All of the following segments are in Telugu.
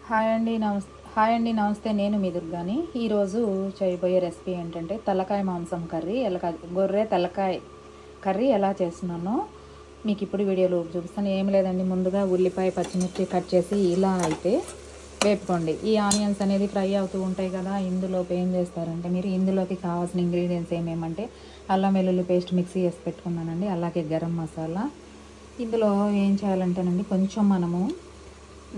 హాయ్ అండి నమస్తే నేను మీ దుర్గాని. ఈరోజు చేయబోయే రెసిపీ ఏంటంటే తలకాయ మాంసం కర్రీ, గొర్రె తలకాయ కర్రీ ఎలా చేస్తున్నానో మీకు ఇప్పుడు వీడియోలో చూపిస్తాను. ఏం లేదండి, ముందుగా ఉల్లిపాయ పచ్చిమిర్చి కట్ చేసి ఇలా అయితే వేపుకోండి. ఈ ఆనియన్స్ అనేది ఫ్రై అవుతూ ఉంటాయి కదా, ఇందులోకి ఏం చేస్తారంటే మీరు ఇందులోకి కావాల్సిన ఇంగ్రీడియంట్స్ ఏమేమంటే అల్లం వెల్లుల్లి పేస్ట్ మిక్సీ వేసి పెట్టుకున్నానండి, అలాగే గరం మసాలా. ఇందులో ఏం చేయాలంటేనండి కొంచెం మనము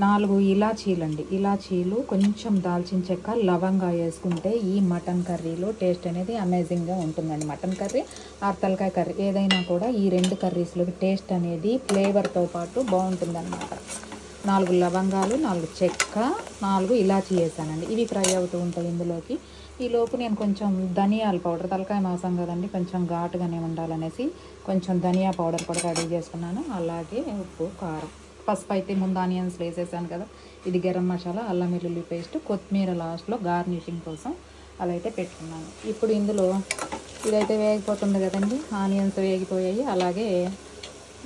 4 ఇలాచీలు, కొంచెం దాల్చిన చెక్క, లవంగా వేసుకుంటే ఈ మటన్ కర్రీలో టేస్ట్ అనేది అమేజింగ్గా ఉంటుందండి. మటన్ కర్రీ ఆర్ తలకాయ కర్రీ ఏదైనా కూడా ఈ 2 కర్రీస్లోకి టేస్ట్ అనేది ఫ్లేవర్తో పాటు బాగుంటుందన్నమాట. 4 లవంగాలు, 4 చెక్క, 4 ఇలాచీ వేసానండి. ఇవి ఫ్రై అవుతూ ఉంటాయి ఇందులోకి. ఈలోపు నేను కొంచెం ధనియాల పౌడర్, తలకాయ మాసం కదండి కొంచెం ఘాటుగానే ఉండాలనేసి కొంచెం ధనియా పౌడర్ కూడా రెడీ చేసుకున్నాను. అలాగే ఉప్పు, కారం, పసుపు అయితే ముందు ఆనియన్స్ వేసేసాను కదా. ఇది గరం మసాలా, అల్లం వెల్లుల్లి పేస్ట్, కొత్తిమీర లాస్ట్లో గార్నిషింగ్ కోసం అలా అయితే పెట్టుకున్నాను. ఇప్పుడు ఇందులో ఇదైతే వేగిపోతుంది కదండి, ఆనియన్స్ వేగిపోయాయి. అలాగే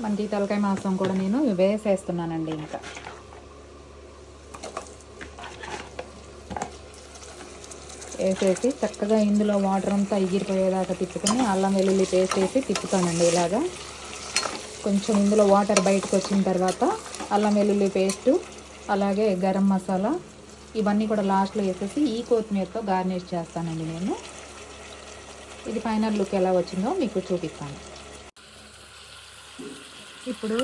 మనకి తలకాయ మాంసం కూడా నేను వేసేస్తున్నానండి. ఇంకా వేసేసి చక్కగా ఇందులో వాటర్ అంతా ఎగిరిపోయేదాకా తిప్పుకొని అల్లం వెల్లుల్లి పేస్ట్ వేసి తిప్పుతానండి. ఇలాగా కొంచెం ఇందులో వాటర్ బయటకు వచ్చిన తర్వాత అల్లం వెల్లుల్లి పేస్టు, అలాగే గరం మసాలా ఇవన్నీ కూడా లాస్ట్లో వేసేసి ఈ కొత్తిమీరతో గార్నిష్ చేస్తానండి నేను. ఇది ఫైనల్ లుక్ ఎలా వచ్చిందో మీకు చూపిస్తాను. ఇప్పుడు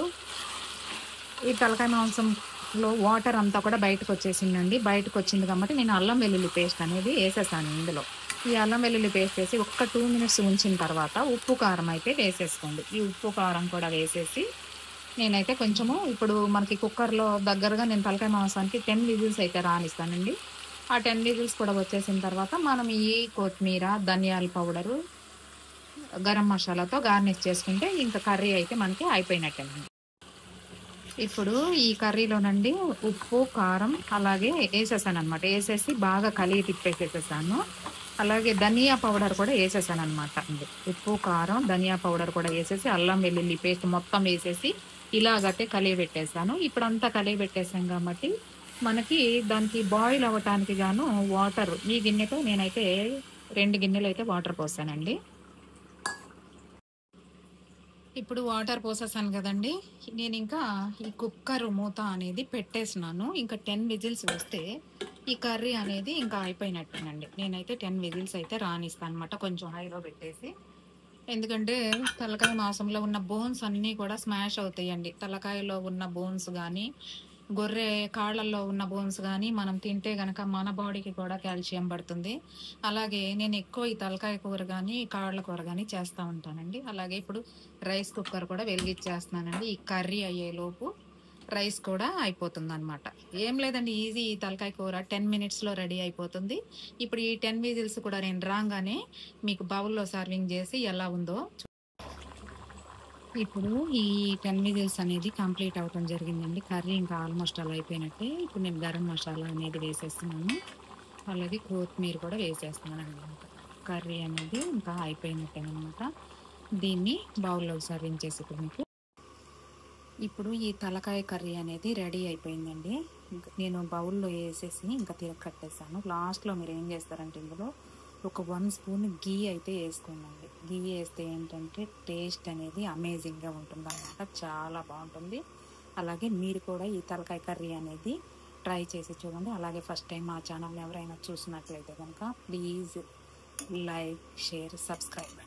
ఈ తలకాయ మాంసంలో వాటర్ అంతా కూడా బయటకు వచ్చేసిందండి. బయటకు వచ్చింది కాబట్టి నేను అల్లం వెల్లుల్లి పేస్ట్ అనేది వేసేసాను ఇందులో. ఈ అల్లం వెల్లుల్లి పేస్ట్ వేసి ఒక్క 2 మినిట్స్ ఉంచిన తర్వాత ఉప్పు కారం అయితే వేసేసుకోండి. ఈ ఉప్పు కారం కూడా వేసేసి నేనైతే కొంచెము ఇప్పుడు మనకి కుక్కర్లో దగ్గరగా నేను తలకాయ మాంసానికి 10 విజిల్స్ అయితే రానిస్తానండి. ఆ 10 విజిల్స్ కూడా వచ్చేసిన తర్వాత మనం ఈ కొత్తిమీర, ధనియాల పౌడరు, గరం మసాలాతో గార్నిష్ చేసుకుంటే ఇంకా కర్రీ అయితే మనకి అయిపోయినట్టేనండి. ఇప్పుడు ఈ కర్రీలోనండి ఉప్పు, కారం అలాగే వేసేసాను అనమాట. వేసేసి బాగా కలిగి తిప్పేసేసేసాను. అలాగే ధనియా పౌడర్ కూడా వేసేసాను అనమాట. ఉప్పు, కారం, ధనియా పౌడర్ కూడా వేసేసి అల్లం వెల్లుల్లి పేస్ట్ మొత్తం వేసేసి ఇలాగైతే కలిగి పెట్టేసాను. ఇప్పుడు అంతా కలిగి పెట్టేసాం కాబట్టి మనకి దానికి బాయిల్ అవ్వటానికి గాను వాటర్, ఈ గిన్నెతో నేనైతే 2 గిన్నెలు అయితే వాటర్ పోసానండి. ఇప్పుడు వాటర్ పోసేసాను కదండి, నేను ఇంకా ఈ కుక్కర్ మూత అనేది పెట్టేసినాను. ఇంకా 10 విజిల్స్ వస్తే ఈ కర్రీ అనేది ఇంకా అయిపోయినట్టేనండి. నేనైతే 10 విజిల్స్ అయితే రానిస్తాను అనమాట, కొంచెం హైలో పెట్టేసి. ఎందుకంటే తలకాయ మాంసంలో ఉన్న బోన్స్ అన్నీ కూడా స్మాష్ అవుతాయండి. తలకాయలో ఉన్న బోన్స్ కానీ, గొర్రె కాళ్ళల్లో ఉన్న బోన్స్ కానీ మనం తింటే గనక మన బాడీకి కూడా కాల్షియం పడుతుంది. అలాగే నేను ఎక్కువ ఈ తలకాయ కూర కానీ, కాళ్ళ కూర కానీ చేస్తూ ఉంటానండి. అలాగే ఇప్పుడు రైస్ కుక్కర్ కూడా వెలిగించేస్తున్నానండి. ఈ కర్రీ అయ్యేలోపు రైస్ కూడా అయిపోతుంది అనమాట. ఏం లేదండి, ఈజీ. ఈ తలకాయ కూర 10 మినిట్స్లో రెడీ అయిపోతుంది. ఇప్పుడు ఈ 10 విజిల్స్ కూడా నేను రాగానే మీకు బౌల్లో సర్వింగ్ చేసి ఎలా ఉందో. ఇప్పుడు ఈ 10 విజిల్స్ అనేది కంప్లీట్ అవటం జరిగిందండి. కర్రీ ఇంకా ఆల్మోస్ట్ అలా అయిపోయినట్టే. ఇప్పుడు నేను గరం మసాలా అనేది వేసేస్తున్నాను, అలాగే కొత్తిమీర కూడా వేసేస్తున్నాను అనమాట. కర్రీ అనేది ఇంకా అయిపోయినట్టేనమాట. దీన్ని బౌల్లో సర్వింగ్ చేసి ఇప్పుడు ఈ తలకాయ కర్రీ అనేది రెడీ అయిపోయిందండి. నేను బౌల్లో వేసేసి ఇంకా కట్టేసాను. లాస్ట్లో మీరు ఏం చేస్తారంటే ఇందులో ఒక 1 స్పూన్ గీ అయితే వేసుకోండి. గీ వేస్తే ఏంటంటే టేస్ట్ అనేది అమేజింగ్గా ఉంటుంది అన్నమాట, చాలా బాగుంటుంది. అలాగే మీరు కూడా ఈ తలకాయ కర్రీ అనేది ట్రై చేసి చూడండి. అలాగే ఫస్ట్ టైం మా ఛానల్ ఎవరైనా చూసినట్లయితే కనుక ప్లీజ్ లైక్, షేర్, సబ్స్క్రైబ్.